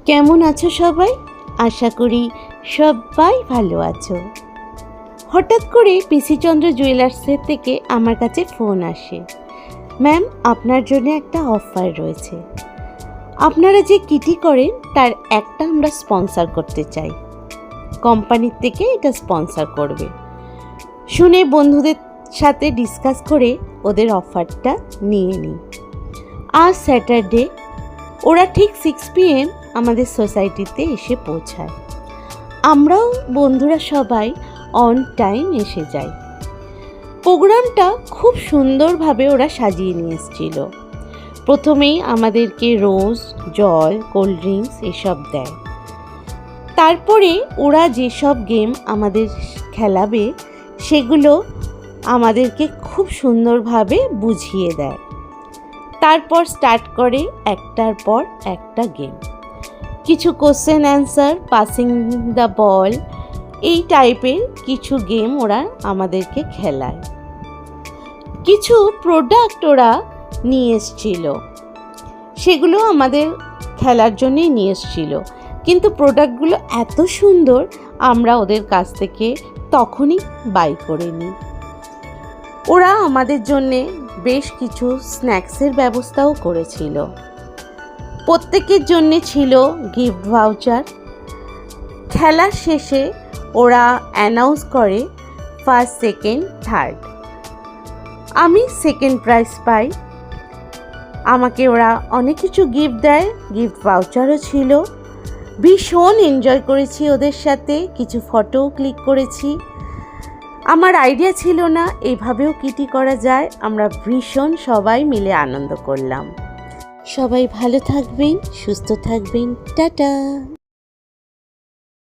কেমন আছো সবাই? আশা করি সবাই ভালো আছো। হঠাৎ করে পিসিচন্দ্র জুয়েলার্সের থেকে আমার কাছে ফোন আসে, ম্যাম আপনার জন্য একটা অফার রয়েছে, আপনারা যে কিটি করেন তার একটা আমরা স্পন্সর করতে চাই, কোম্পানির থেকে এটা স্পন্সর করবে। শুনে বন্ধুদের সাথে ডিসকাস করে ওদের অফারটা নিয়ে নিই। আজ স্যাটারডে ওরা ঠিক 6 PM আমাদের সোসাইটিতে এসে পৌঁছায়। আমরাও বন্ধুরা সবাই অন টাইম এসে যাই। প্রোগ্রামটা খুব সুন্দরভাবে ওরা সাজিয়ে নিয়ে এসেছিল। প্রথমেই আমাদেরকে রোজ, জল, কোল্ড ড্রিঙ্কস এসব দেয়। তারপরে ওরা যেসব গেম আমাদের খেলাবে সেগুলো আমাদেরকে খুব সুন্দরভাবে বুঝিয়ে দেয়। তারপর স্টার্ট করে একটার পর একটা গেম, কিছু question answer, passing the ball, এই টাইপের কিছু গেম ওরা আমাদেরকে খেলায়। কিছু প্রোডাক্ট ওরা নিয়ে এসেছিল, সেগুলো আমাদের খেলার জন্যই নিয়ে এসেছিল, কিন্তু প্রোডাক্টগুলো এত সুন্দর আমরা ওদের কাছ থেকে তখনই বাই করে নিই। ওরা আমাদের জন্যে বেশ কিছু স্ন্যাক্সের ব্যবস্থাও করেছিল। প্রত্যেকের জন্যে ছিল গিফট ভাউচার। খেলার শেষে ওরা অ্যানাউন্স করে ফার্স্ট, সেকেন্ড, থার্ড। আমি সেকেন্ড প্রাইজ পাই। আমাকে ওরা অনেক কিছু গিফট দেয়, গিফট ভাউচারও ছিল। ভীষণ এনজয় করেছি ওদের সাথে, কিছু ফটোও ক্লিক করেছি। আমার আইডিয়া ছিল না এইভাবেও কিটি করা যায়। আমরা ভীষণ সবাই মিলে আনন্দ করলাম। সবাই ভালো থাকবেন, সুস্থ থাকবেন, টাটা।